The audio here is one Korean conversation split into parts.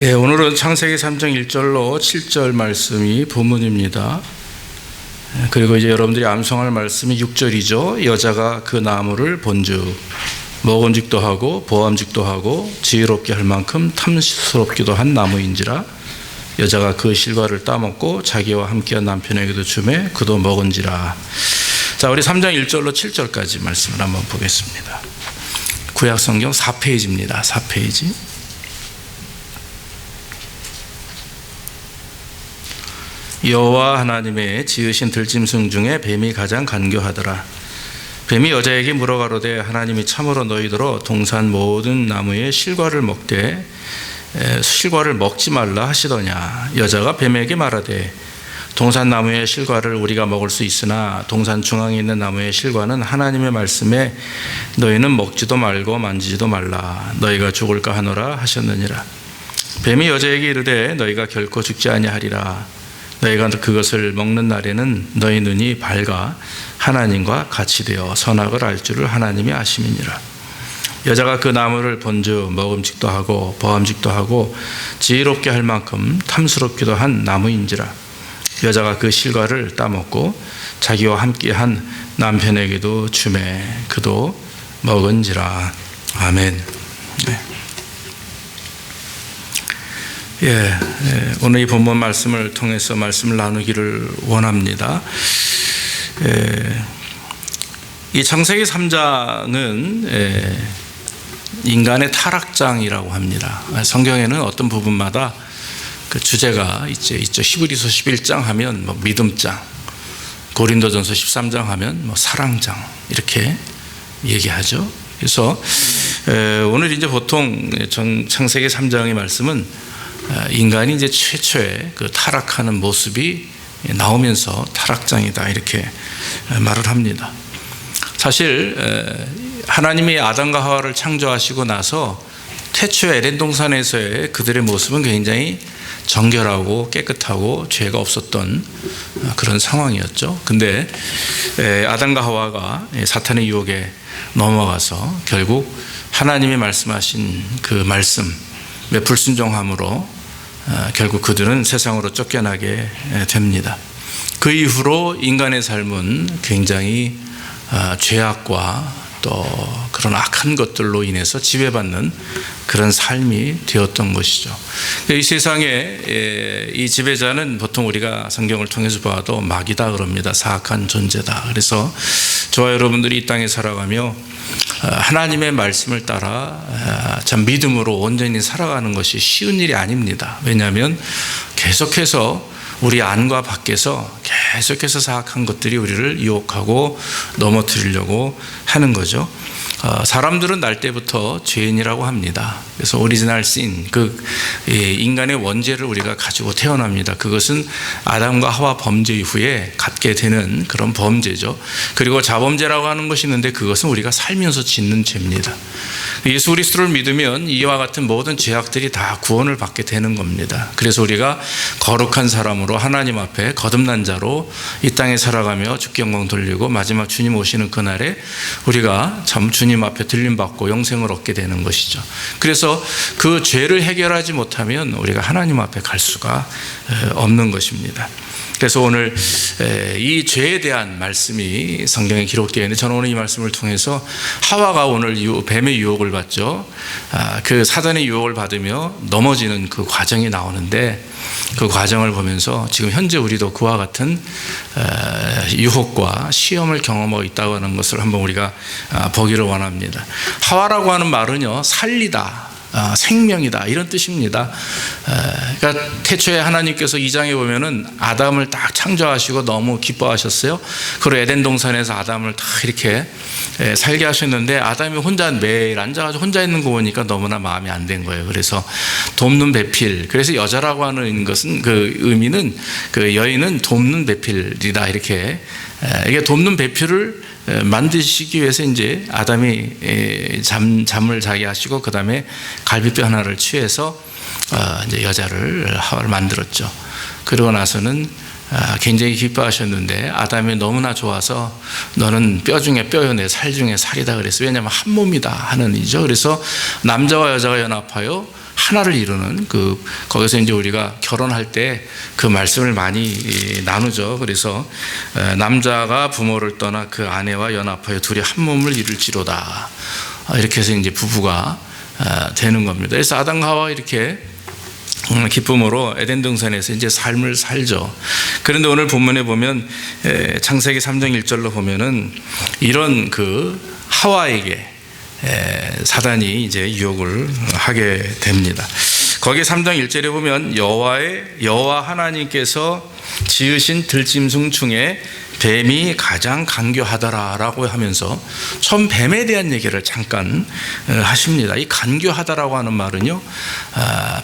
오늘은 창세기 3장 1절로 7절 말씀이 본문입니다. 그리고 이제 여러분들이 암송할 말씀이 6절이죠. 여자가 그 나무를 본즉 먹음직도 하고 보암직도 하고 지혜롭게 할 만큼 탐스럽기도 한 나무인지라. 여자가 그 실과를 따먹고 자기와 함께한 남편에게도 주매 그도 먹은지라. 자, 우리 3장 1절로 7절까지 말씀을 한번 보겠습니다. 구약성경 4페이지입니다. 4페이지. 여호와 하나님의 지으신 들짐승 중에 뱀이 가장 간교하더라. 뱀이 여자에게 물어가로되 하나님이 참으로 너희더러 동산 모든 나무의 실과를 먹되 실과를 먹지 말라 하시더냐. 여자가 뱀에게 말하되 동산 나무의 실과를 우리가 먹을 수 있으나 동산 중앙에 있는 나무의 실과는 하나님의 말씀에 너희는 먹지도 말고 만지지도 말라 너희가 죽을까 하노라 하셨느니라. 뱀이 여자에게 이르되 너희가 결코 죽지 아니하리라. 너희가 그것을 먹는 날에는 너희 눈이 밝아 하나님과 같이 되어 선악을 알 줄을 하나님이 아심이니라. 여자가 그 나무를 본즉 먹음직도 하고 보암직도 하고 지혜롭게 할 만큼 탐스럽기도 한 나무인지라. 여자가 그 실과를 따먹고 자기와 함께한 남편에게도 주매 그도 먹은지라. 아멘. 네. 오늘 이 본문 말씀을 통해서 말씀을 나누기를 원합니다. 이 창세기 3장은 인간의 타락장이라고 합니다. 성경에는 어떤 부분마다 그 주제가 있죠. 히브리서 11장 하면 뭐 믿음장, 고린도전서 13장 하면 뭐 사랑장 이렇게 얘기하죠. 그래서 오늘 이제 보통 창세기 3장의 말씀은 인간이 이제 최초의 그 타락하는 모습이 나오면서 타락장이다 이렇게 말을 합니다. 사실 하나님이 아담과 하와를 창조하시고 나서 태초의 에덴 동산에서의 그들의 모습은 굉장히 정결하고 깨끗하고 죄가 없었던 그런 상황이었죠. 근데 아담과 하와가 사탄의 유혹에 넘어가서 결국 하나님이 말씀하신 그 말씀에 불순종함으로 결국 그들은 세상으로 쫓겨나게 됩니다. 그 이후로 인간의 삶은 굉장히 죄악과 또 그런 악한 것들로 인해서 지배받는 그런 삶이 되었던 것이죠. 이 세상에 이 지배자는 보통 우리가 성경을 통해서 봐도 마귀다 그럽니다. 사악한 존재다. 그래서 저와 여러분들이 이 땅에 살아가며 하나님의 말씀을 따라 참 믿음으로 온전히 살아가는 것이 쉬운 일이 아닙니다. 왜냐하면 계속해서 우리 안과 밖에서 계속해서 사악한 것들이 우리를 유혹하고 넘어뜨리려고 하는 거죠. 사람들은 날 때부터 죄인이라고 합니다. 그래서 오리지널 신, 그 인간의 원죄를 우리가 가지고 태어납니다. 그것은 아담과 하와 범죄 이후에 갖게 되는 그런 범죄죠. 그리고 자범죄라고 하는 것이 있는데 그것은 우리가 살면서 짓는 죄입니다. 예수 그리스도를 믿으면 이와 같은 모든 죄악들이 다 구원을 받게 되는 겁니다. 그래서 우리가 거룩한 사람으로 하나님 앞에 거듭난 자로 이 땅에 살아가며 주께 영광 돌리고 마지막 주님 오시는 그날에 우리가 참 주님 앞에 들림받고 영생을 얻게 되는 것이죠. 그래서 그 죄를 해결하지 못하면 우리가 하나님 앞에 갈 수가 없는 것입니다. 그래서 오늘 이 죄에 대한 말씀이 성경에 기록되어 있는데 저는 오늘 이 말씀을 통해서 하와가 오늘 뱀의 유혹을 받죠. 그 사단의 유혹을 받으며 넘어지는 그 과정이 나오는데 그 과정을 보면서 지금 현재 우리도 그와 같은 유혹과 시험을 경험하고 있다고 하는 것을 한번 우리가 보기를 원합니다. 하와라고 하는 말은요, 살리다, 생명이다 이런 뜻입니다. 그러니까 태초에 하나님께서 2장에 보면은 아담을 딱 창조하시고 너무 기뻐하셨어요. 그리고 에덴 동산에서 아담을 다 이렇게 살게 하셨는데 아담이 혼자 매일 앉아가지고 혼자 있는 거 보니까 너무나 마음이 안 된 거예요. 그래서 돕는 배필, 그래서 여자라고 하는 것은 그 의미는 그 여인은 돕는 배필이다 이렇게 이게 돕는 배필을 만드시기 위해서 이제 아담이 잠을 자게 하시고 그 다음에 갈비뼈 하나를 취해서 이제 여자를 하와를 만들었죠. 그러고 나서는 굉장히 기뻐하셨는데 아담이 너무나 좋아서 너는 뼈 중에 뼈요 내 살 중에 살이다 그랬어요. 왜냐하면 한 몸이다 하는 의미죠. 그래서 남자와 여자가 연합하여 하나를 이루는 거기서 이제 우리가 결혼할 때 그 말씀을 많이 나누죠. 그래서 남자가 부모를 떠나 그 아내와 연합하여 둘이 한 몸을 이룰지로다. 이렇게 해서 이제 부부가 되는 겁니다. 그래서 아담과 하와 이렇게 기쁨으로 에덴 동산에서 이제 삶을 살죠. 그런데 오늘 본문에 보면 창세기 3장 1절로 보면은 이런 하와에게 사단이 이제 유혹을 하게 됩니다. 거기 3장 1절에 보면 여호와 하나님께서 지으신 들짐승 중에 뱀이 가장 간교하더라라고 하면서 처음 뱀에 대한 얘기를 잠깐 하십니다. 이 간교하다라고 하는 말은요,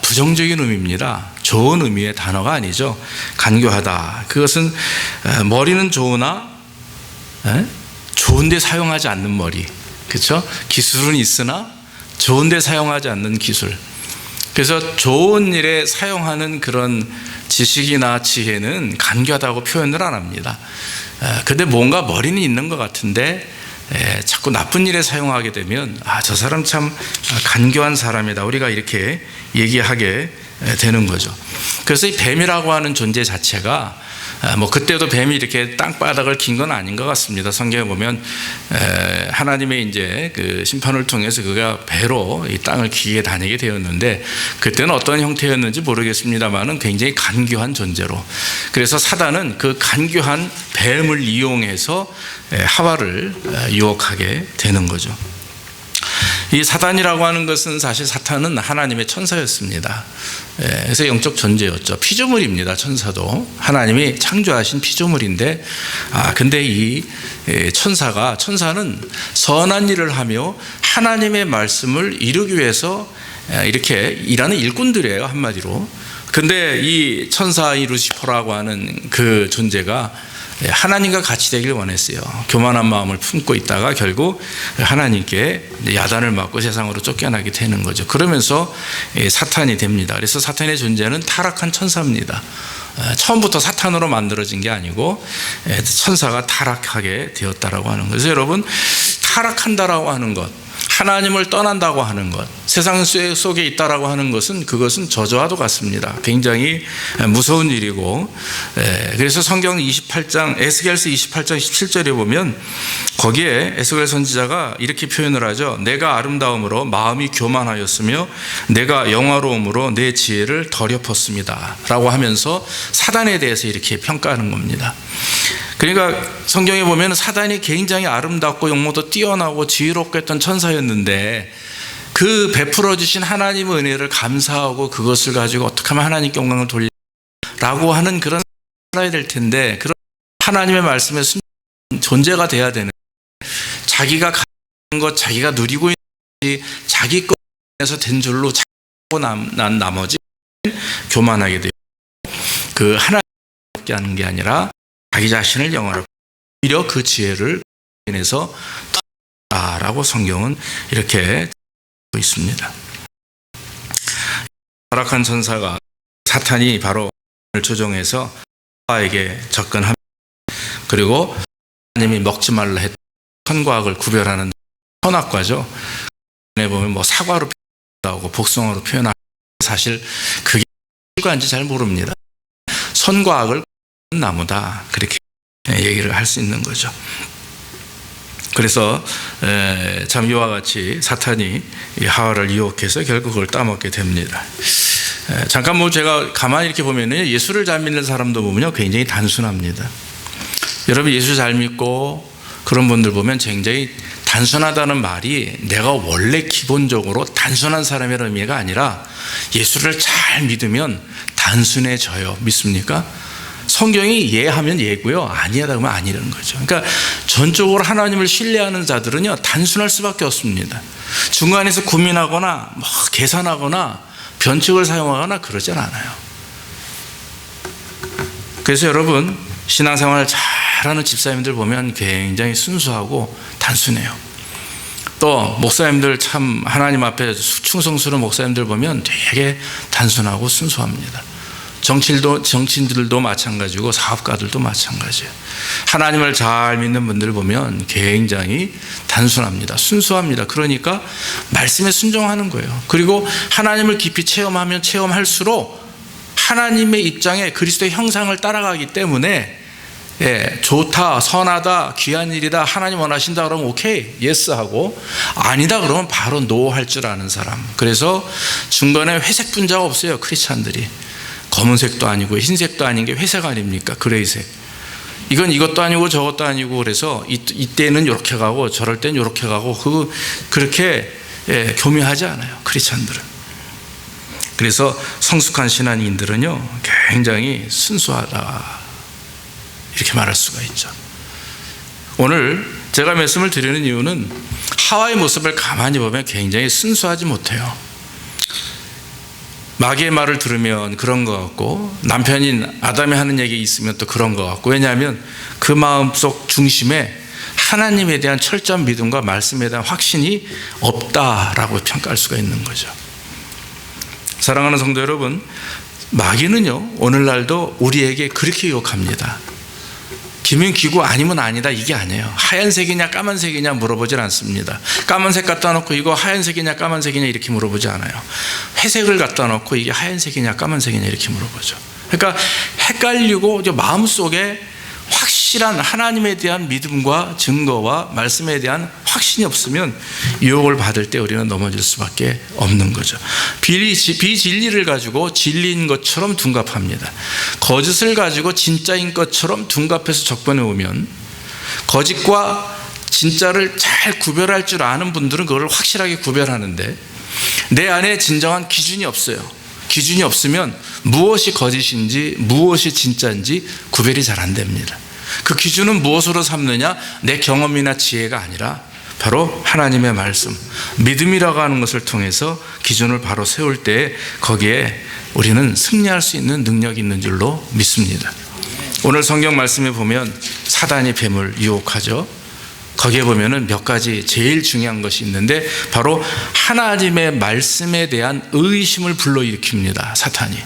부정적인 의미입니다. 좋은 의미의 단어가 아니죠. 간교하다. 그것은 머리는 좋으나 좋은데 사용하지 않는 머리. 그렇죠? 기술은 있으나 좋은데 사용하지 않는 기술. 그래서 좋은 일에 사용하는 그런 지식이나 지혜는 간교하다고 표현을 안 합니다. 근데 뭔가 머리는 있는 것 같은데 자꾸 나쁜 일에 사용하게 되면 저 사람 참 간교한 사람이다. 우리가 이렇게 얘기하게 되는 거죠. 그래서 이 뱀이라고 하는 존재 자체가 그때도 뱀이 이렇게 땅바닥을 긴 건 아닌 것 같습니다. 성경에 보면 하나님의 이제 심판을 통해서 그가 배로 이 땅을 기게 다니게 되었는데 그때는 어떤 형태였는지 모르겠습니다만은 굉장히 간교한 존재로, 그래서 사단은 그 간교한 뱀을 이용해서 하와를 유혹하게 되는 거죠. 이 사단이라고 하는 것은 사실 사탄은 하나님의 천사였습니다. 그래서 영적 존재였죠. 피조물입니다. 천사도 하나님이 창조하신 피조물인데 근데 이 천사는 선한 일을 하며 하나님의 말씀을 이루기 위해서 이렇게 일하는 일꾼들이에요, 한마디로. 근데 이 천사 이 루시퍼라고 하는 그 존재가 하나님과 같이 되길 원했어요. 교만한 마음을 품고 있다가 결국 하나님께 야단을 맞고 세상으로 쫓겨나게 되는 거죠. 그러면서 사탄이 됩니다. 그래서 사탄의 존재는 타락한 천사입니다. 처음부터 사탄으로 만들어진 게 아니고 천사가 타락하게 되었다라고 하는 거죠. 여러분, 타락한다라고 하는 것, 하나님을 떠난다고 하는 것, 세상 속에 있다라고 하는 것은 그것은 저주와도 같습니다. 굉장히 무서운 일이고, 그래서 성경 28장 에스겔서 28장 17절에 보면 거기에 에스겔 선지자가 이렇게 표현을 하죠. 내가 아름다움으로 마음이 교만하였으며 내가 영화로움으로 내 지혜를 더럽혔습니다 라고 하면서 사단에 대해서 이렇게 평가하는 겁니다. 그러니까 성경에 보면 사단이 굉장히 아름답고 용모도 뛰어나고 지혜롭고 했던 천사였는데 그 베풀어 주신 하나님의 은혜를 감사하고 그것을 가지고 어떻게 하면 하나님께 영광을 돌리라고 하는 그런 살아야 될 텐데, 그런 하나님의 말씀에 순종하는 존재가 돼야 되는, 자기가 가진 것, 자기가 누리고 있는 것이 자기 것에서 된 줄로 자고 난 나머지 교만하게 되고 그 하나님께 하는 게 아니라 자기 자신을 영화롭게 오히려 그 지혜를 인해서 라고 성경은 이렇게 되고 있습니다. 타락한 천사가 사탄이 바로 조종해서 하와에게 접근합니다. 그리고 하나님이 먹지 말라 했던 선과 악을 구별하는 선악과죠. 보면 사과로 표현하고 복숭아로 표현하고 사실 그게 실과인지 잘 모릅니다. 선과 악을 나무다, 그렇게 얘기를 할 수 있는 거죠. 그래서 참 이와 같이 사탄이 하와를 유혹해서 결국 그걸 따먹게 됩니다. 잠깐 제가 가만히 이렇게 보면 예수를 잘 믿는 사람도 보면요 굉장히 단순합니다. 여러분, 예수 잘 믿고 그런 분들 보면 굉장히 단순하다는 말이 내가 원래 기본적으로 단순한 사람이라는 의미가 아니라 예수를 잘 믿으면 단순해져요. 믿습니까? 성경이 예하면 예고요, 아니하다 그러면 아니라는 거죠. 그러니까 전적으로 하나님을 신뢰하는 자들은요 단순할 수밖에 없습니다. 중간에서 고민하거나 계산하거나 변칙을 사용하거나 그러진 않아요. 그래서 여러분, 신앙생활을 잘하는 집사님들 보면 굉장히 순수하고 단순해요. 또 목사님들, 참 하나님 앞에 충성스러운 목사님들 보면 되게 단순하고 순수합니다. 정치인들도 마찬가지고 사업가들도 마찬가지예요. 하나님을 잘 믿는 분들 보면 굉장히 단순합니다. 순수합니다. 그러니까 말씀에 순종하는 거예요. 그리고 하나님을 깊이 체험하면 체험할수록 하나님의 입장에 그리스도의 형상을 따라가기 때문에 좋다, 선하다, 귀한 일이다, 하나님 원하신다 그러면 오케이, 예스 하고, 아니다 그러면 바로 노 할 줄 아는 사람. 그래서 중간에 회색 분자가 없어요. 크리스찬들이 검은색도 아니고 흰색도 아닌 게 회색 아닙니까? 그레이색. 이건 이것도 아니고 저것도 아니고, 그래서 이때는 이렇게 가고 저럴 땐 이렇게 가고, 그렇게 교묘하지 않아요, 크리스찬들은. 그래서 성숙한 신앙인들은요 굉장히 순수하다 이렇게 말할 수가 있죠. 오늘 제가 말씀을 드리는 이유는 하와의 모습을 가만히 보면 굉장히 순수하지 못해요. 마귀의 말을 들으면 그런 것 같고, 남편인 아담이 하는 얘기 있으면 또 그런 것 같고, 왜냐하면 그 마음속 중심에 하나님에 대한 철저한 믿음과 말씀에 대한 확신이 없다라고 평가할 수가 있는 거죠. 사랑하는 성도 여러분, 마귀는요 오늘날도 우리에게 그렇게 유혹합니다. 기면 기고 아니면 아니다, 이게 아니에요. 하얀색이냐 까만색이냐 물어보질 않습니다. 까만색 갖다 놓고 이거 하얀색이냐 까만색이냐 이렇게 물어보지 않아요. 회색을 갖다 놓고 이게 하얀색이냐 까만색이냐 이렇게 물어보죠. 그러니까 헷갈리고 마음속에 확실한 하나님에 대한 믿음과 증거와 말씀에 대한 확신이 없으면 유혹을 받을 때 우리는 넘어질 수밖에 없는 거죠. 비진리를 가지고 진리인 것처럼 둔갑합니다. 거짓을 가지고 진짜인 것처럼 둔갑해서 접근해 오면, 거짓과 진짜를 잘 구별할 줄 아는 분들은 그걸 확실하게 구별하는데, 내 안에 진정한 기준이 없어요. 기준이 없으면 무엇이 거짓인지 무엇이 진짜인지 구별이 잘 안 됩니다. 그 기준은 무엇으로 삼느냐? 내 경험이나 지혜가 아니라 바로 하나님의 말씀, 믿음이라고 하는 것을 통해서 기준을 바로 세울 때 거기에 우리는 승리할 수 있는 능력이 있는 줄로 믿습니다. 오늘 성경 말씀에 보면 사단이 뱀을 유혹하죠. 거기에 보면은 몇 가지 제일 중요한 것이 있는데, 바로 하나님의 말씀에 대한 의심을 불러일으킵니다. 사탄이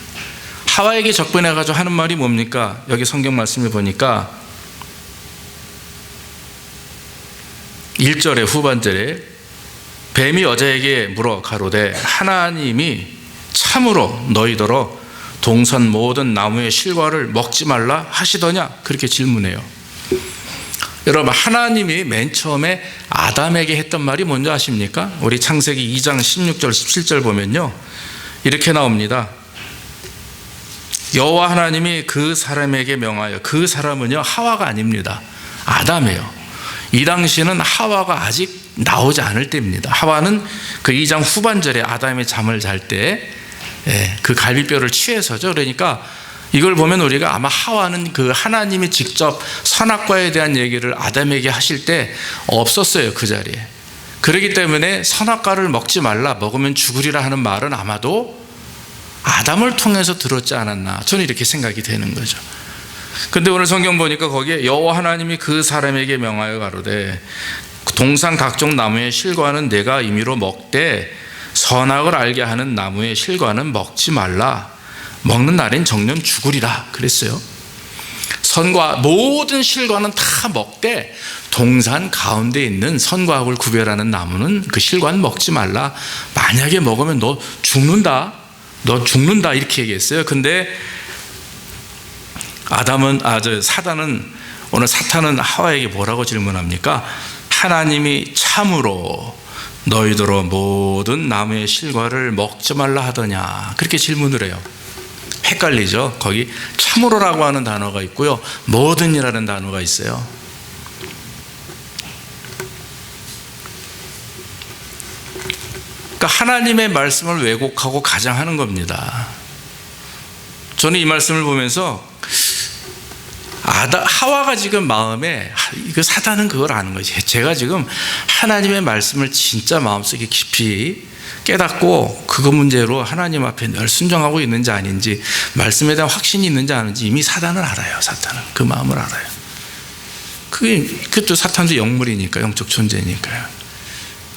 하와에게 접근해가지고 하는 말이 뭡니까? 여기 성경 말씀에 보니까 1절의 후반절에 뱀이 여자에게 물어 가로되 하나님이 참으로 너희더러 동산 모든 나무의 실과를 먹지 말라 하시더냐? 그렇게 질문해요. 여러분, 하나님이 맨 처음에 아담에게 했던 말이 뭔지 아십니까? 우리 창세기 2장 16절 17절 보면요 이렇게 나옵니다. 여호와 하나님이 그 사람에게 명하여, 그 사람은요 하와가 아닙니다, 아담이에요. 이 당시에는 하와가 아직 나오지 않을 때입니다. 하와는 그 2장 후반절에 아담이 잠을 잘 때 그 갈비뼈를 취해서죠. 그러니까 이걸 보면 우리가 아마 하와는 그 하나님이 직접 선악과에 대한 얘기를 아담에게 하실 때 없었어요, 그 자리에. 그렇기 때문에 선악과를 먹지 말라, 먹으면 죽으리라 하는 말은 아마도 아담을 통해서 들었지 않았나, 저는 이렇게 생각이 되는 거죠. 근데 오늘 성경 보니까 거기에 여호와 하나님이 그 사람에게 명하여 가로되 동산 각종 나무의 실과는 내가 임의로 먹되 선악을 알게 하는 나무의 실과는 먹지 말라. 먹는 날엔 정녕 죽으리라 그랬어요. 선과 모든 실과는 다 먹되 동산 가운데 있는 선과 악을 구별하는 나무는 그 실과는 먹지 말라. 만약에 먹으면 너 죽는다, 너 죽는다 이렇게 얘기했어요. 근데 사단은, 오늘 사탄은 하와에게 뭐라고 질문합니까? 하나님이 참으로 너희더러 모든 나무의 실과를 먹지 말라 하더냐, 그렇게 질문을 해요. 헷갈리죠? 거기 참으로라고 하는 단어가 있고요, 뭐든이라는 단어가 있어요. 그러니까 하나님의 말씀을 왜곡하고 가장하는 겁니다. 저는 이 말씀을 보면서 하와가 지금 마음에, 그 사단은 그걸 아는 거지. 제가 지금 하나님의 말씀을 진짜 마음속에 깊이 깨닫고 그거 문제로 하나님 앞에 늘 순종하고 있는지 아닌지, 말씀에 대한 확신이 있는지 아닌지 이미 사단은 알아요. 사단은 그 마음을 알아요. 그것도 사탄도 영물이니까, 영적 존재니까요.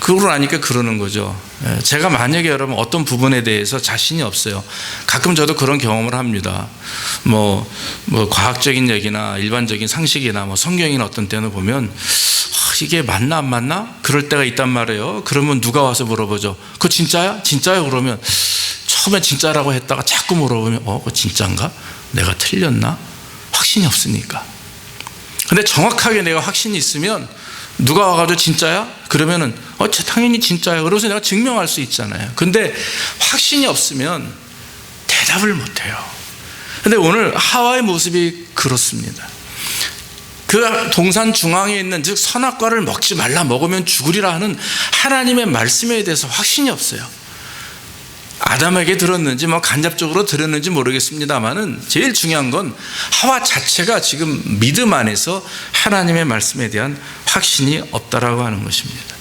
그러고 나니까 그러는 거죠. 제가 만약에 여러분 어떤 부분에 대해서 자신이 없어요. 가끔 저도 그런 경험을 합니다. 뭐 과학적인 얘기나 일반적인 상식이나 뭐 성경이나 어떤 때는 보면 이게 맞나 안 맞나? 그럴 때가 있단 말이에요. 그러면 누가 와서 물어보죠. 그거 진짜야? 진짜요? 그러면 처음에 진짜라고 했다가 자꾸 물어보면 그거 진짜인가? 내가 틀렸나? 확신이 없으니까. 근데 정확하게 내가 확신이 있으면 누가 와가지고 진짜야? 그러면은 당연히 진짜야. 그래서 내가 증명할 수 있잖아요. 근데 확신이 없으면 대답을 못해요. 근데 오늘 하와의 모습이 그렇습니다. 그 동산 중앙에 있는 즉 선악과를 먹지 말라, 먹으면 죽으리라 하는 하나님의 말씀에 대해서 확신이 없어요. 아담에게 들었는지 간접적으로 들었는지 모르겠습니다만은 제일 중요한 건 하와 자체가 지금 믿음 안에서 하나님의 말씀에 대한 확신이 없다라고 하는 것입니다.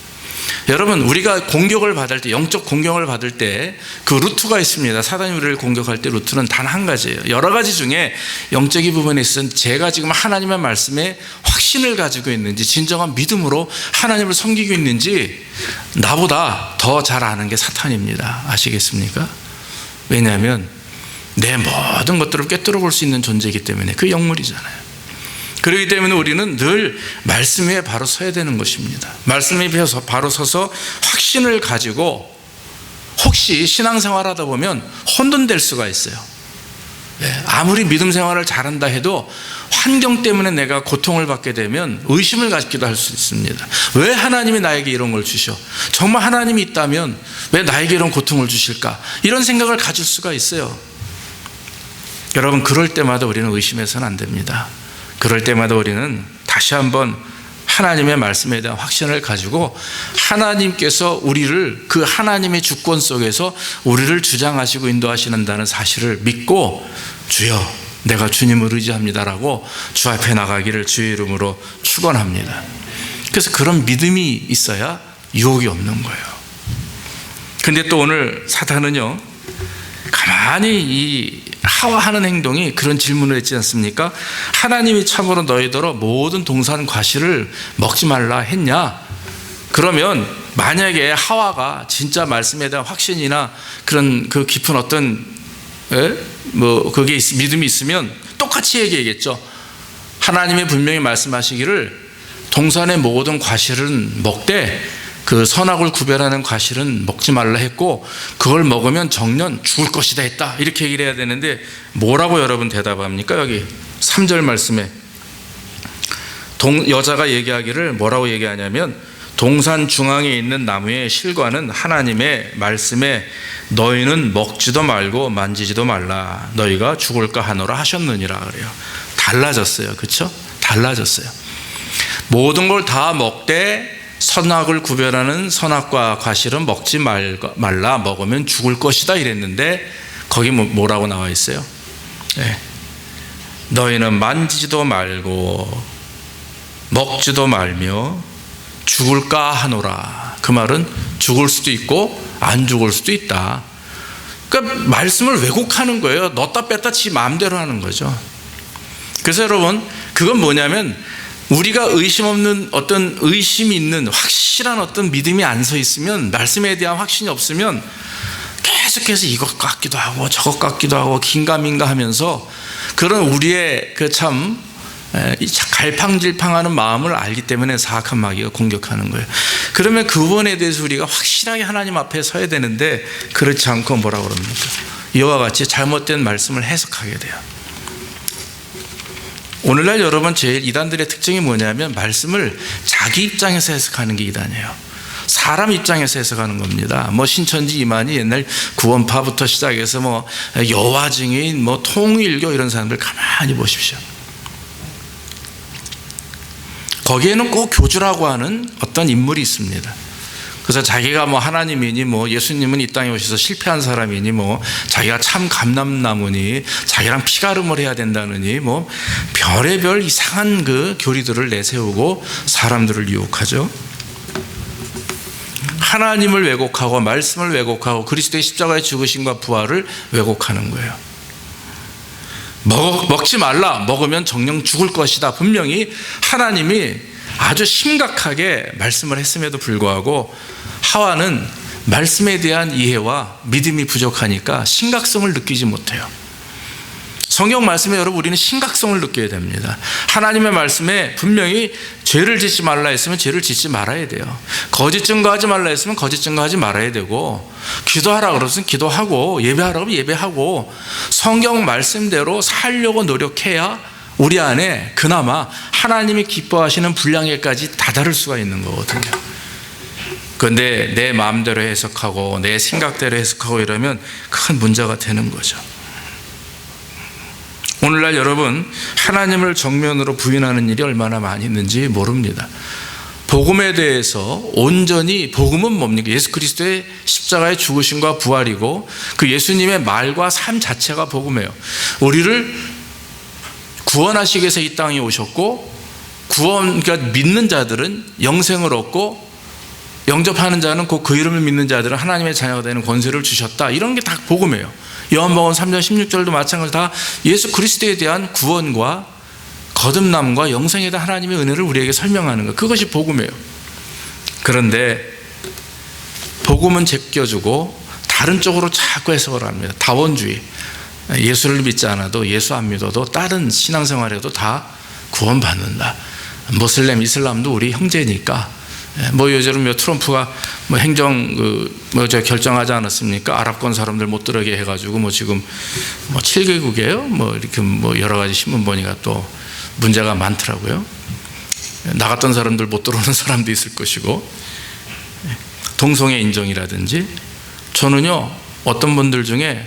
여러분, 우리가 공격을 받을 때, 영적 공격을 받을 때 그 루트가 있습니다. 사단이 우리를 공격할 때 루트는 단 한 가지예요. 여러 가지 중에 영적인 부분에 있어서는 제가 지금 하나님의 말씀에 확신을 가지고 있는지, 진정한 믿음으로 하나님을 섬기고 있는지 나보다 더 잘 아는 게 사탄입니다. 아시겠습니까? 왜냐하면 내 모든 것들을 꿰뚫어 볼 수 있는 존재이기 때문에, 그 영물이잖아요. 그렇기 때문에 우리는 늘 말씀 위에 바로 서야 되는 것입니다. 말씀 위에 바로 서서 확신을 가지고, 혹시 신앙생활 하다 보면 혼돈될 수가 있어요. 아무리 믿음 생활을 잘한다 해도 환경 때문에 내가 고통을 받게 되면 의심을 갖기도 할 수 있습니다. 왜 하나님이 나에게 이런 걸 주셔? 정말 하나님이 있다면 왜 나에게 이런 고통을 주실까? 이런 생각을 가질 수가 있어요. 여러분, 그럴 때마다 우리는 의심해서는 안 됩니다. 그럴 때마다 우리는 다시 한번 하나님의 말씀에 대한 확신을 가지고 하나님께서 우리를 그 하나님의 주권 속에서 우리를 주장하시고 인도하시는다는 사실을 믿고, 주여 내가 주님을 의지합니다라고 주 앞에 나가기를 주의 이름으로 축원합니다. 그래서 그런 믿음이 있어야 유혹이 없는 거예요. 근데 또 오늘 사탄은요, 가만히 이 하와 하는 행동이 그런 질문을 했지 않습니까? 하나님이 참으로 너희더러 모든 동산 과실을 먹지 말라 했냐? 그러면 만약에 하와가 진짜 말씀에 대한 확신이나 그런 그 깊은 어떤 그게 믿음이 있으면 똑같이 얘기하겠죠. 하나님이 분명히 말씀하시기를 동산의 모든 과실은 먹되 그 선악을 구별하는 과실은 먹지 말라 했고, 그걸 먹으면 정녕 죽을 것이다 했다, 이렇게 얘기를 해야 되는데 뭐라고 여러분 대답합니까? 여기 3절 말씀에 여자가 얘기하기를 뭐라고 얘기하냐면, 동산 중앙에 있는 나무의 실과는 하나님의 말씀에 너희는 먹지도 말고 만지지도 말라, 너희가 죽을까 하노라 하셨느니라 그래요. 달라졌어요. 그렇죠? 달라졌어요. 모든 걸 다 먹되 선악을 구별하는 선악과 과실은 먹지 말라, 먹으면 죽을 것이다 이랬는데 거기 뭐라고 나와 있어요? 너희는 만지지도 말고 먹지도 말며 죽을까 하노라. 그 말은 죽을 수도 있고 안 죽을 수도 있다. 그러니까 말씀을 왜곡하는 거예요. 넣었다 뺐다 지 마음대로 하는 거죠. 그래서 여러분, 그건 뭐냐면 우리가 의심 없는 어떤 의심이 있는 확실한 어떤 믿음이 안 서 있으면, 말씀에 대한 확신이 없으면 계속해서 이것 같기도 하고 저것 같기도 하고 긴가민가 하면서 그런 우리의 그 참 갈팡질팡하는 마음을 알기 때문에 사악한 마귀가 공격하는 거예요. 그러면 그 부분에 대해서 우리가 확실하게 하나님 앞에 서야 되는데 그렇지 않고 뭐라고 그럽니까? 이와 같이 잘못된 말씀을 해석하게 돼요. 오늘날 여러분, 제일 이단들의 특징이 뭐냐면 말씀을 자기 입장에서 해석하는 게 이단이에요. 사람 입장에서 해석하는 겁니다. 신천지 이만희, 옛날 구원파부터 시작해서 여호와 증인, 통일교 이런 사람들 가만히 보십시오. 거기에는 꼭 교주라고 하는 어떤 인물이 있습니다. 그래서 자기가 하나님이니 예수님은 이 땅에 오셔서 실패한 사람이니 자기가 참 감람나무니 자기랑 피가름을 해야 된다느니 별의별 이상한 그 교리들을 내세우고 사람들을 유혹하죠. 하나님을 왜곡하고 말씀을 왜곡하고 그리스도의 십자가의 죽으심과 부활을 왜곡하는 거예요. 먹지 말라, 먹으면 정녕 죽을 것이다. 분명히 하나님이 아주 심각하게 말씀을 했음에도 불구하고 하와는 말씀에 대한 이해와 믿음이 부족하니까 심각성을 느끼지 못해요. 성경 말씀에 여러분 우리는 심각성을 느껴야 됩니다. 하나님의 말씀에 분명히 죄를 짓지 말라 했으면 죄를 짓지 말아야 돼요. 거짓 증거하지 말라 했으면 거짓 증거하지 말아야 되고, 기도하라 그러면 기도하고, 예배하라 그러면 예배하고, 성경 말씀대로 살려고 노력해야 우리 안에 그나마 하나님이 기뻐하시는 분량에까지 다다를 수가 있는 거거든요. 그런데 내 마음대로 해석하고 내 생각대로 해석하고 이러면 큰 문제가 되는 거죠. 오늘날 여러분, 하나님을 정면으로 부인하는 일이 얼마나 많이 있는지 모릅니다. 복음에 대해서 온전히, 복음은 뭡니까? 예수 그리스도의 십자가의 죽으심과 부활이고 그 예수님의 말과 삶 자체가 복음이에요. 우리를 구원하시기 위해서 이 땅에 오셨고, 그러니까 믿는 자들은 영생을 얻고, 영접하는 자는 곧 그 이름을 믿는 자들은 하나님의 자녀가 되는 권세를 주셨다. 이런 게 다 복음이에요. 요한복음 3장 16절도 마찬가지로 다 예수 그리스도에 대한 구원과 거듭남과 영생에 대한 하나님의 은혜를 우리에게 설명하는 것, 그것이 복음이에요. 그런데 복음은 제껴주고 다른 쪽으로 자꾸 해석을 합니다. 다원주의. 예수를 믿지 않아도, 예수 안 믿어도 다른 신앙생활에도 다 구원받는다. 모슬렘, 이슬람도 우리 형제니까. 요즘 트럼프가 행정 결정하지 않았습니까? 아랍권 사람들 못 들어게 해가지고 지금 7개국이에요. 이렇게 여러 가지 신문 보니까 또 문제가 많더라고요. 나갔던 사람들 못 들어오는 사람도 있을 것이고, 동성애 인정이라든지. 저는요, 어떤 분들 중에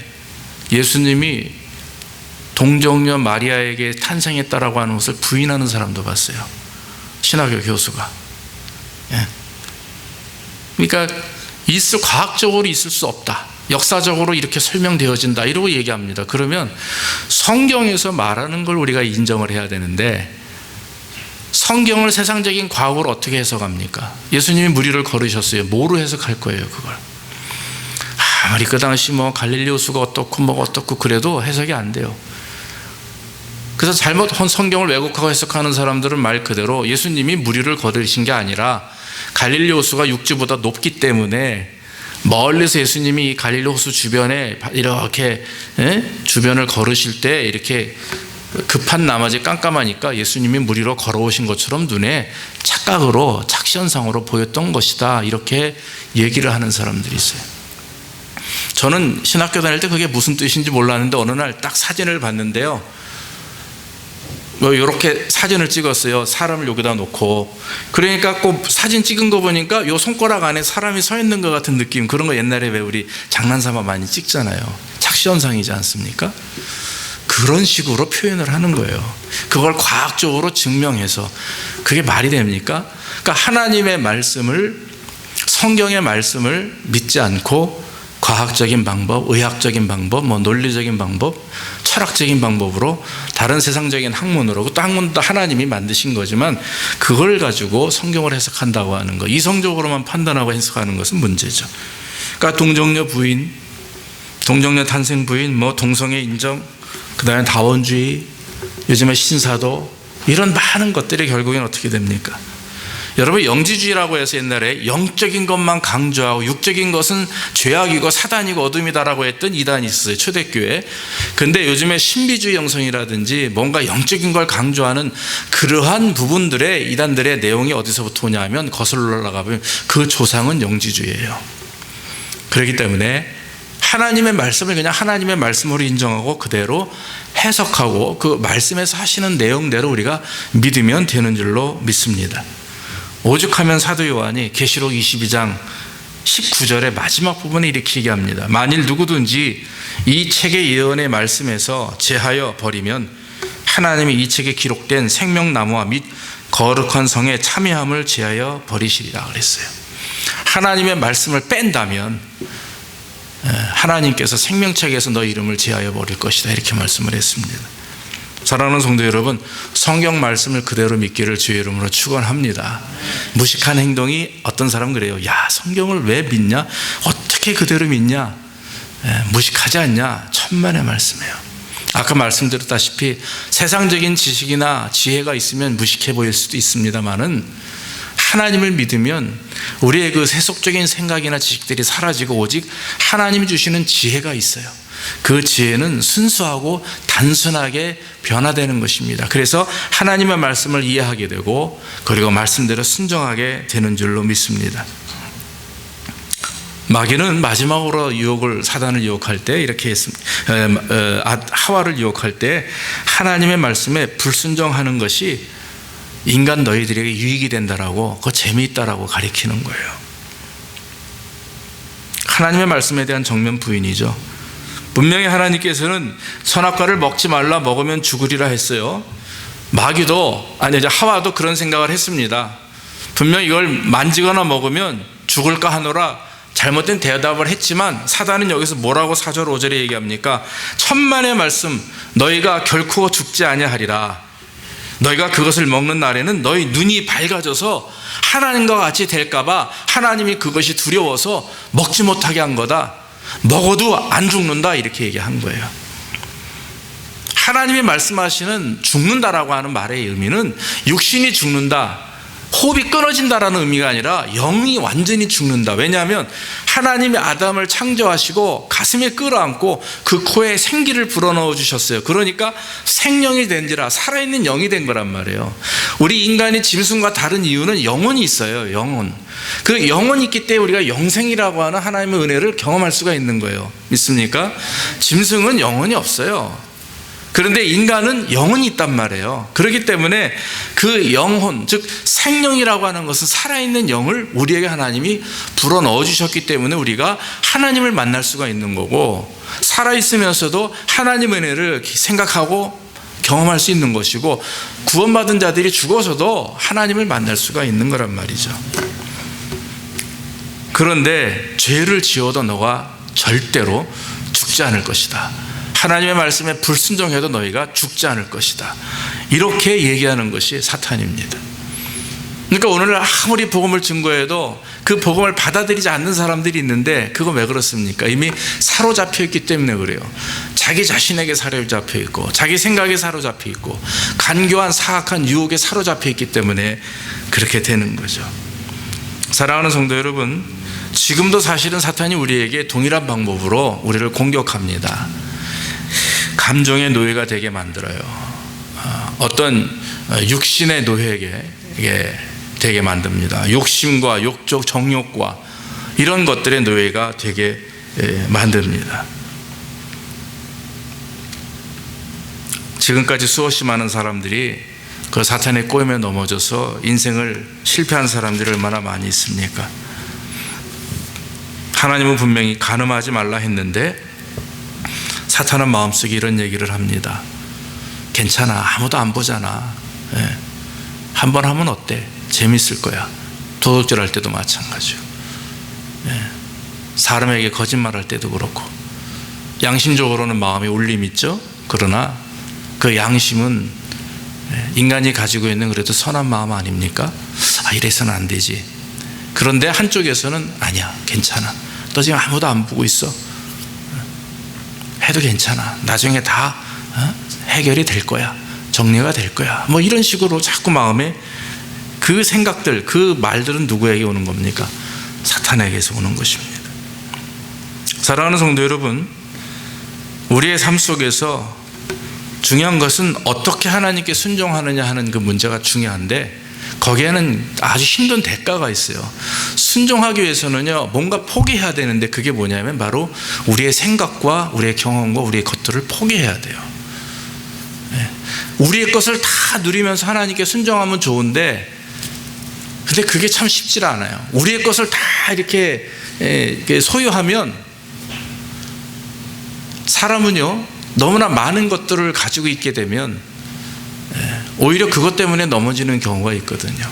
예수님이 동정녀 마리아에게 탄생했다라고 하는 것을 부인하는 사람도 봤어요. 신학교 교수가. 그러니까 과학적으로 있을 수 없다, 역사적으로 이렇게 설명되어진다, 이러고 얘기합니다. 그러면 성경에서 말하는 걸 우리가 인정을 해야 되는데, 성경을 세상적인 과학으로 어떻게 해석합니까? 예수님이 무리를 걸으셨어요. 뭐로 해석할 거예요, 그걸? 아무리 그 당시 갈릴리 호수가 어떻고 어떻고 그래도 해석이 안 돼요. 그래서 잘못 성경을 왜곡하고 해석하는 사람들은 말 그대로 예수님이 무리를 거두신 게 아니라 갈릴리 호수가 육지보다 높기 때문에 멀리서 예수님이 갈릴리 호수 주변에 이렇게 주변을 걸으실 때 이렇게 급한 나머지 깜깜하니까 예수님이 무리로 걸어오신 것처럼 눈에 착각으로, 착시현상으로 보였던 것이다, 이렇게 얘기를 하는 사람들이 있어요. 저는 신학교 다닐 때 그게 무슨 뜻인지 몰랐는데 어느 날 딱 사진을 봤는데요, 이렇게 사진을 찍었어요. 사람을 여기다 놓고. 그러니까 꼭 사진 찍은 거 보니까 요 손가락 안에 사람이 서 있는 것 같은 느낌, 그런 거 옛날에 왜 우리 장난삼아 많이 찍잖아요. 착시현상이지 않습니까? 그런 식으로 표현을 하는 거예요. 그걸 과학적으로 증명해서. 그게 말이 됩니까? 그러니까 하나님의 말씀을, 성경의 말씀을 믿지 않고 과학적인 방법, 의학적인 방법, 논리적인 방법, 철학적인 방법으로, 다른 세상적인 학문으로, 또 학문도 하나님이 만드신 거지만 그걸 가지고 성경을 해석한다고 하는 거, 이성적으로만 판단하고 해석하는 것은 문제죠. 그러니까 동정녀 부인, 동정녀 탄생 부인, 동성애 인정, 그 다음에 다원주의, 요즘에 신사도, 이런 많은 것들이 결국엔 어떻게 됩니까? 여러분, 영지주의라고 해서 옛날에 영적인 것만 강조하고 육적인 것은 죄악이고 사단이고 어둠이다라고 했던 이단이 있었어요, 초대교회. 근데 요즘에 신비주의 영성이라든지 뭔가 영적인 걸 강조하는 그러한 부분들의 이단들의 내용이 어디서부터 오냐 하면, 거슬러 올라가 보면 그 조상은 영지주의예요. 그렇기 때문에 하나님의 말씀을 그냥 하나님의 말씀으로 인정하고 그대로 해석하고 그 말씀에서 하시는 내용대로 우리가 믿으면 되는 줄로 믿습니다. 오죽하면 사도 요한이 계시록 22장 19절의 마지막 부분에 이렇게 얘기합니다. 만일 누구든지 이 책의 예언의 말씀에서 제하여 버리면 하나님이 이 책에 기록된 생명나무와 및 거룩한 성의 참여함을 제하여 버리시리라 그랬어요. 하나님의 말씀을 뺀다면 하나님께서 생명책에서 너 이름을 제하여 버릴 것이다, 이렇게 말씀을 했습니다. 사랑하는 성도 여러분, 성경 말씀을 그대로 믿기를 주의 이름으로 축원합니다. 무식한 행동이, 어떤 사람은 그래요. 야, 성경을 왜 믿냐? 어떻게 그대로 믿냐? 무식하지 않냐? 천만의 말씀이에요. 아까 말씀드렸다시피 세상적인 지식이나 지혜가 있으면 무식해 보일 수도 있습니다만은 하나님을 믿으면 우리의 그 세속적인 생각이나 지식들이 사라지고 오직 하나님이 주시는 지혜가 있어요. 그 지혜는 순수하고 단순하게 변화되는 것입니다. 그래서 하나님의 말씀을 이해하게 되고 그리고 말씀대로 순종하게 되는 줄로 믿습니다. 마귀는 마지막으로 사단을 유혹할 때 이렇게 했습니다. 하와를 유혹할 때 하나님의 말씀에 불순종하는 것이 인간 너희들에게 유익이 된다라고, 그거 재미있다라고 가리키는 거예요. 하나님의 말씀에 대한 정면 부인이죠. 분명히 하나님께서는 선악과를 먹지 말라, 먹으면 죽으리라 했어요. 마귀도, 하와도 그런 생각을 했습니다. 분명히 이걸 만지거나 먹으면 죽을까 하노라 잘못된 대답을 했지만, 사단은 여기서 뭐라고 4절 5절에 얘기합니까? 천만의 말씀, 너희가 결코 죽지 아니하리라. 너희가 그것을 먹는 날에는 너희 눈이 밝아져서 하나님과 같이 될까봐 하나님이 그것이 두려워서 먹지 못하게 한 거다. 먹어도 안 죽는다, 이렇게 얘기한 거예요. 하나님이 말씀하시는 죽는다라고 하는 말의 의미는 육신이 죽는다, 호흡이 끊어진다라는 의미가 아니라 영이 완전히 죽는다. 왜냐하면 하나님이 아담을 창조하시고 가슴에 끌어안고 그 코에 생기를 불어넣어 주셨어요. 그러니까 생명이 된지라, 살아있는 영이 된 거란 말이에요. 우리 인간이 짐승과 다른 이유는 영혼이 있어요. 영혼. 그 영혼이 있기 때문에 우리가 영생이라고 하는 하나님의 은혜를 경험할 수가 있는 거예요. 믿습니까? 짐승은 영혼이 없어요. 그런데 인간은 영혼이 있단 말이에요. 그렇기 때문에 그 영혼, 즉 생명이라고 하는 것은 살아있는 영을 우리에게 하나님이 불어넣어 주셨기 때문에 우리가 하나님을 만날 수가 있는 거고, 살아있으면서도 하나님의 은혜를 생각하고 경험할 수 있는 것이고, 구원받은 자들이 죽어서도 하나님을 만날 수가 있는 거란 말이죠. 그런데 죄를 지어도 너가 절대로 죽지 않을 것이다. 하나님의 말씀에 불순종해도 너희가 죽지 않을 것이다. 이렇게 얘기하는 것이 사탄입니다. 그러니까 오늘 아무리 복음을 증거해도 그 복음을 받아들이지 않는 사람들이 있는데, 그거 왜 그렇습니까? 이미 사로잡혀 있기 때문에 그래요. 자기 자신에게 사로잡혀 있고, 자기 생각에 사로잡혀 있고, 간교한 사악한 유혹에 사로잡혀 있기 때문에 그렇게 되는 거죠. 사랑하는 성도 여러분, 지금도 사실은 사탄이 우리에게 동일한 방법으로 우리를 공격합니다. 감정의 노예가 되게 만들어요. 어떤 육신의 노예에게 되게 만듭니다. 욕심과 욕적 정욕과 이런 것들의 노예가 되게 만듭니다. 지금까지 수없이 많은 사람들이 그 사탄의 꼬임에 넘어져서 인생을 실패한 사람들이 얼마나 많이 있습니까? 하나님은 분명히 간음하지 말라 했는데 사탄은 마음속에 이런 얘기를 합니다. 괜찮아, 아무도 안 보잖아. 한번 하면 어때? 재밌을 거야. 도둑질할 때도 마찬가지요. 사람에게 거짓말할 때도 그렇고, 양심적으로는 마음에 울림이 있죠. 그러나 그 양심은 인간이 가지고 있는 그래도 선한 마음 아닙니까? 이래서는 안 되지. 그런데 한쪽에서는 아니야, 괜찮아, 너 지금 아무도 안 보고 있어, 해도 괜찮아, 나중에 다 해결이 될 거야, 정리가 될 거야, 뭐 이런 식으로 자꾸 마음에 그 생각들, 그 말들은 누구에게 오는 겁니까? 사탄에게서 오는 것입니다. 사랑하는 성도 여러분, 우리의 삶 속에서 중요한 것은 어떻게 하나님께 순종하느냐 하는 그 문제가 중요한데, 거기에는 아주 힘든 대가가 있어요. 순종하기 위해서는요, 뭔가 포기해야 되는데, 그게 뭐냐면 바로 우리의 생각과 우리의 경험과 우리의 것들을 포기해야 돼요. 우리의 것을 다 누리면서 하나님께 순종하면 좋은데, 근데 그게 참 쉽지 않아요. 우리의 것을 다 이렇게 소유하면 사람은요, 너무나 많은 것들을 가지고 있게 되면 오히려 그것 때문에 넘어지는 경우가 있거든요.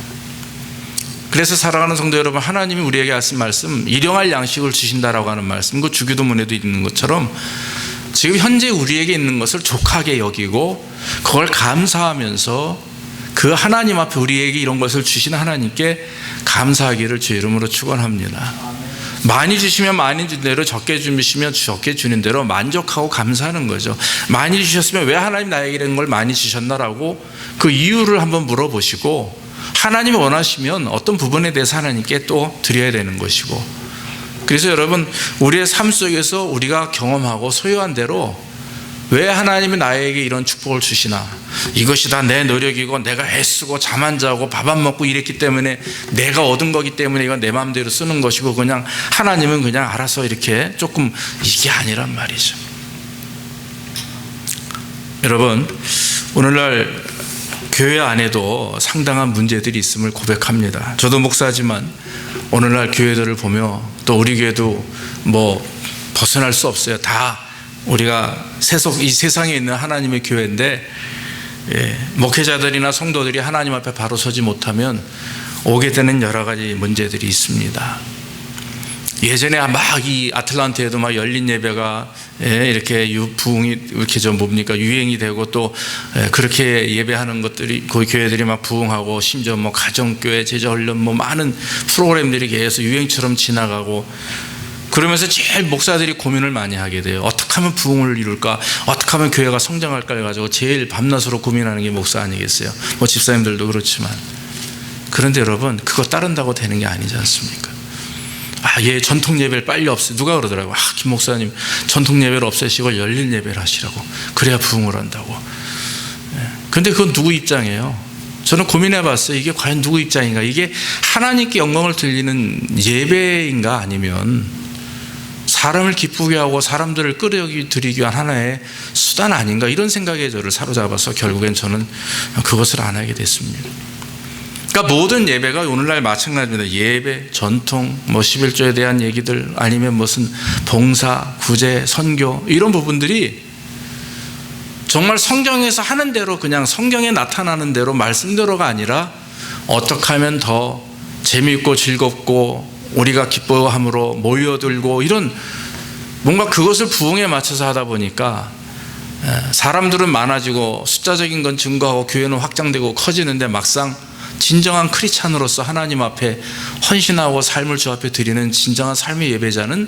그래서 사랑하는 성도 여러분, 하나님이 우리에게 하신 말씀, 일용할 양식을 주신다라고 하는 말씀, 그 주기도문에도 있는 것처럼 지금 현재 우리에게 있는 것을 족하게 여기고 그걸 감사하면서 그 하나님 앞에 우리에게 이런 것을 주신 하나님께 감사하기를 주 이름으로 축원합니다. 많이 주시면 많이 준 대로, 적게 주시면 적게 주는 대로 만족하고 감사하는 거죠. 많이 주셨으면 왜 하나님 나에게 이런 걸 많이 주셨나라고 그 이유를 한번 물어보시고, 하나님이 원하시면 어떤 부분에 대해서 하나님께 또 드려야 되는 것이고, 그래서 여러분, 우리의 삶 속에서 우리가 경험하고 소유한 대로 왜 하나님이 나에게 이런 축복을 주시나, 이것이 다 내 노력이고 내가 애쓰고 잠 안 자고 밥 안 먹고 이랬기 때문에 내가 얻은 거기 때문에 이건 내 마음대로 쓰는 것이고, 그냥 하나님은 그냥 알아서 이렇게 조금, 이게 아니란 말이죠. 여러분, 오늘날 교회 안에도 상당한 문제들이 있음을 고백합니다. 저도 목사지만 오늘날 교회들을 보며, 또 우리 교회도 뭐 벗어날 수 없어요. 다 우리가 이 세상에 있는 하나님의 교회인데, 목회자들이나 성도들이 하나님 앞에 바로 서지 못하면 오게 되는 여러 가지 문제들이 있습니다. 예전에 막 이 아틀란티에도 막 열린 예배가 이렇게 부흥이 이렇게 좀 뭡니까 유행이 되고, 또 그렇게 예배하는 것들이 그 교회들이 막 부흥하고, 심지어 뭐 가정교회 제자훈련 뭐 많은 프로그램들이 계속 유행처럼 지나가고, 그러면서 제일 목사들이 고민을 많이 하게 돼요. 어떻게 하면 부흥을 이룰까, 어떻게 하면 교회가 성장할까를 가지고 제일 밤낮으로 고민하는 게 목사 아니겠어요? 뭐 집사님들도 그렇지만. 그런데 여러분, 그거 따른다고 되는 게 아니지 않습니까? 얘 전통 예배를 빨리 없애. 누가 그러더라고요. 김 목사님 전통 예배를 없애시고 열린 예배를 하시라고. 그래야 부흥을 한다고. 그런데 그건 누구 입장이에요? 저는 고민해 봤어요. 이게 과연 누구 입장인가? 이게 하나님께 영광을 돌리는 예배인가, 아니면 사람을 기쁘게 하고 사람들을 끌어들이기 위한 하나의 수단 아닌가, 이런 생각에 저를 사로잡아서 결국엔 저는 그것을 안 하게 됐습니다. 그러니까 모든 예배가 오늘날 마찬가지입니다. 예배, 전통, 뭐 11조에 대한 얘기들, 아니면 무슨 봉사, 구제, 선교, 이런 부분들이 정말 성경에서 하는 대로, 그냥 성경에 나타나는 대로 말씀대로가 아니라, 어떻게 하면 더 재미있고 즐겁고 우리가 기뻐함으로 모여들고, 이런 뭔가 그것을 부흥에 맞춰서 하다 보니까 사람들은 많아지고 숫자적인 건 증거하고 교회는 확장되고 커지는데, 막상 진정한 크리스찬으로서 하나님 앞에 헌신하고 삶을 주 앞에 드리는 진정한 삶의 예배자는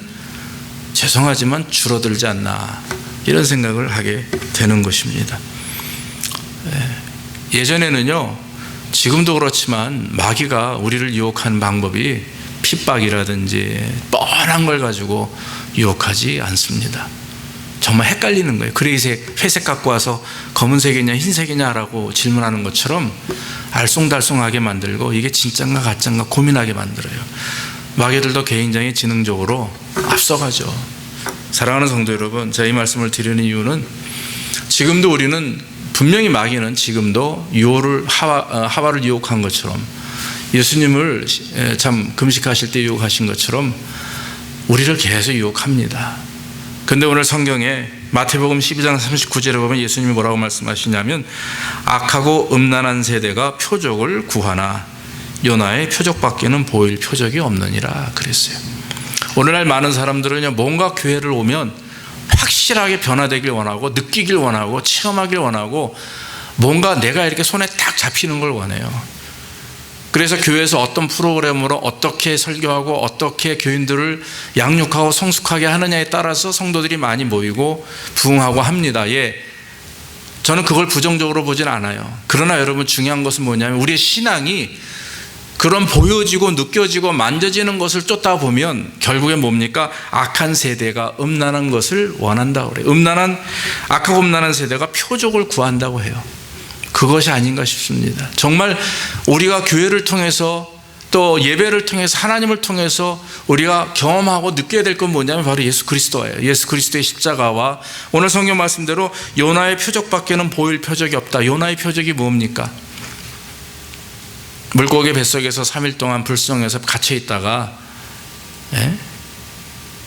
죄송하지만 줄어들지 않나, 이런 생각을 하게 되는 것입니다. 예전에는요, 지금도 그렇지만 마귀가 우리를 유혹하는 방법이 핍박이라든지 뻔한 걸 가지고 유혹하지 않습니다. 정말 헷갈리는 거예요. 회색 갖고 와서 검은색이냐 흰색이냐라고 질문하는 것처럼 알쏭달쏭하게 만들고, 이게 진짠가 가짠가 고민하게 만들어요. 마귀들도 굉장히 지능적으로 앞서가죠. 사랑하는 성도 여러분, 제가 이 말씀을 드리는 이유는, 지금도 우리는 분명히 마귀는 지금도 하와를 유혹한 것처럼, 예수님을 참 금식하실 때 유혹하신 것처럼 우리를 계속 유혹합니다. 근데 오늘 성경에 마태복음 12장 39절에 보면 예수님이 뭐라고 말씀하시냐면, 악하고 음란한 세대가 표적을 구하나 요나의 표적밖에는 보일 표적이 없느니라 그랬어요. 오늘날 많은 사람들은요, 뭔가 교회를 오면 확실하게 변화되길 원하고, 느끼길 원하고, 체험하길 원하고, 뭔가 내가 이렇게 손에 딱 잡히는 걸 원해요. 그래서 교회에서 어떤 프로그램으로 어떻게 설교하고 어떻게 교인들을 양육하고 성숙하게 하느냐에 따라서 성도들이 많이 모이고 부흥하고 합니다. 저는 그걸 부정적으로 보진 않아요. 그러나 여러분, 중요한 것은 뭐냐면, 우리의 신앙이 그런 보여지고 느껴지고 만져지는 것을 쫓다 보면 결국엔 뭡니까? 악한 세대가 음란한 것을 원한다고 그래요. 악하고 음란한 세대가 표적을 구한다고 해요. 그것이 아닌가 싶습니다. 정말 우리가 교회를 통해서, 또 예배를 통해서, 하나님을 통해서 우리가 경험하고 느껴야 될 건 뭐냐면 바로 예수 그리스도예요. 예수 그리스도의 십자가와 오늘 성경 말씀대로 요나의 표적밖에는 보일 표적이 없다. 요나의 표적이 뭡니까? 물고기 뱃속에서 3일 동안 불성에서 갇혀 있다가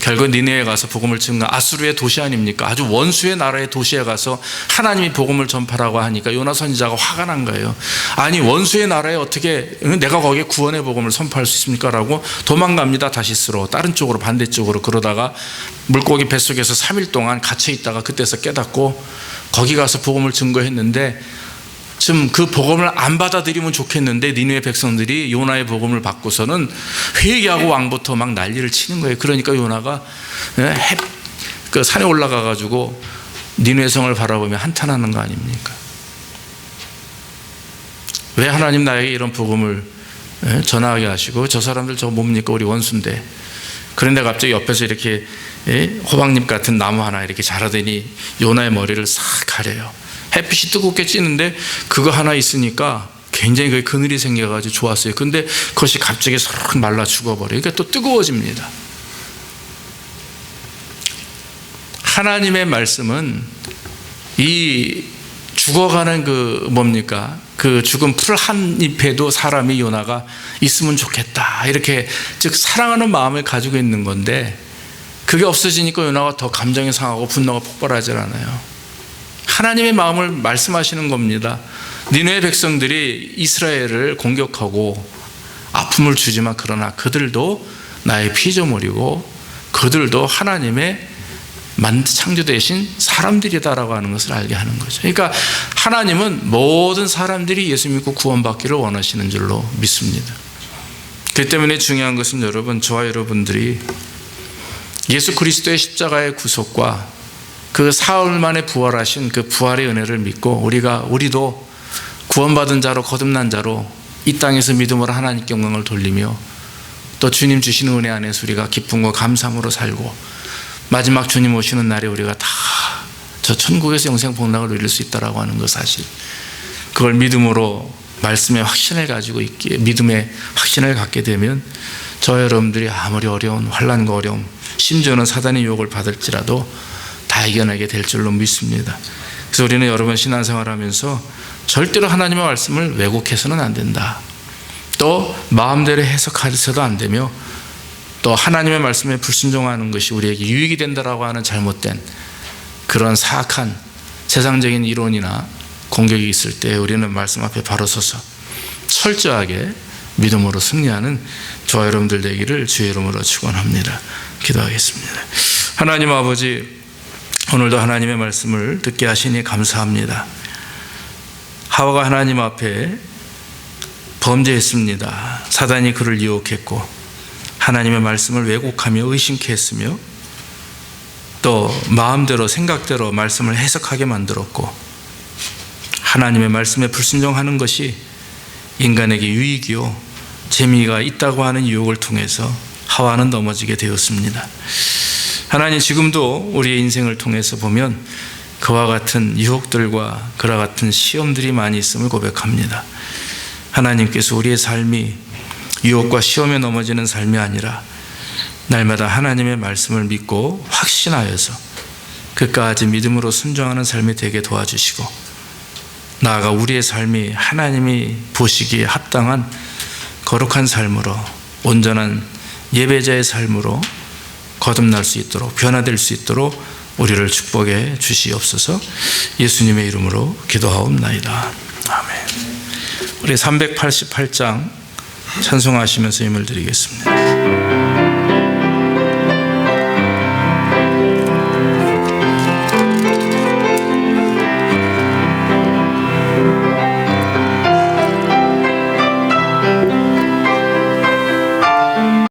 결국 니네에 가서 복음을 증거, 아수르의 도시 아닙니까? 아주 원수의 나라의 도시에 가서 하나님이 복음을 전파라고 하니까 요나 선지자가 화가 난 거예요. 아니, 원수의 나라에 어떻게 내가 거기에 구원의 복음을 선포할 수 있습니까? 라고 도망갑니다. 다시스로, 다른 쪽으로, 반대쪽으로. 그러다가 물고기 뱃속에서 3일 동안 갇혀 있다가 그때서 깨닫고 거기 가서 복음을 증거했는데, 지금 그 복음을 안 받아들이면 좋겠는데 니느웨 백성들이 요나의 복음을 받고서는 회개하고 왕부터 막 난리를 치는 거예요. 그러니까 요나가 그 산에 올라가 가지고 니느웨 성을 바라보며 한탄하는 거 아닙니까? 왜 하나님 나에게 이런 복음을 전하게 하시고, 저 사람들 저 뭡니까? 우리 원수인데. 그런데 갑자기 옆에서 이렇게 호박잎 같은 나무 하나 이렇게 자라더니 요나의 머리를 싹 가려요. 햇빛이 뜨겁게 찌는데 그거 하나 있으니까 굉장히 그 그늘이 생겨가지고 좋았어요. 근데 그것이 갑자기 싹 말라 죽어버려요. 그러니까 또 뜨거워집니다. 하나님의 말씀은 이 죽어가는 그 뭡니까? 그 죽은 풀 한 잎에도 사람이 요나가 있으면 좋겠다. 이렇게 즉 사랑하는 마음을 가지고 있는 건데, 그게 없어지니까 요나가 더 감정이 상하고 분노가 폭발하지 않아요. 하나님의 마음을 말씀하시는 겁니다. 니느웨 백성들이 이스라엘을 공격하고 아픔을 주지만 그러나 그들도 나의 피조물이고 그들도 하나님의 창조되신 사람들이다라고 하는 것을 알게 하는 거죠. 그러니까 하나님은 모든 사람들이 예수 믿고 구원받기를 원하시는 줄로 믿습니다. 그 때문에 중요한 것은 여러분, 저와 여러분들이 예수 그리스도의 십자가의 구속과 그 사흘 만에 부활하신 그 부활의 은혜를 믿고 우리도 구원받은 자로 거듭난 자로 이 땅에서 믿음으로 하나님께 영광을 돌리며 또 주님 주시는 은혜 안에서 우리가 기쁨과 감사함으로 살고 마지막 주님 오시는 날에 우리가 다 저 천국에서 영생 복락을 누릴 수 있다라고 하는 것 사실, 그걸 믿음으로 말씀의 확신을 가지고 있기에 믿음의 확신을 갖게 되면 저 여러분들이 아무리 어려운 환난과 어려움, 심지어는 사단의 유혹을 받을지라도 다 이겨내게 될 줄로 믿습니다. 그래서 우리는 여러분 신앙생활하면서 절대로 하나님의 말씀을 왜곡해서는 안 된다. 또 마음대로 해석해서도 안 되며, 또 하나님의 말씀에 불순종하는 것이 우리에게 유익이 된다라고 하는 잘못된 그런 사악한 세상적인 이론이나 공격이 있을 때 우리는 말씀 앞에 바로 서서 철저하게 믿음으로 승리하는 저와 여러분들 되기를 주의 이름으로 축원합니다. 기도하겠습니다. 하나님 아버지, 오늘도 하나님의 말씀을 듣게 하시니 감사합니다. 하와가 하나님 앞에 범죄했습니다. 사단이 그를 유혹했고 하나님의 말씀을 왜곡하며 의심케 했으며 또 마음대로 생각대로 말씀을 해석하게 만들었고, 하나님의 말씀에 불순종하는 것이 인간에게 유익이요 재미가 있다고 하는 유혹을 통해서 하와는 넘어지게 되었습니다. 하나님, 지금도 우리의 인생을 통해서 보면 그와 같은 유혹들과 그와 같은 시험들이 많이 있음을 고백합니다. 하나님께서 우리의 삶이 유혹과 시험에 넘어지는 삶이 아니라 날마다 하나님의 말씀을 믿고 확신하여서 끝까지 믿음으로 순종하는 삶이 되게 도와주시고, 나아가 우리의 삶이 하나님이 보시기에 합당한 거룩한 삶으로, 온전한 예배자의 삶으로 거듭날 수 있도록, 변화될 수 있도록 우리를 축복해 주시옵소서. 예수님의 이름으로 기도하옵나이다. 아멘. 우리 388장 찬송하시면서 힘을 드리겠습니다.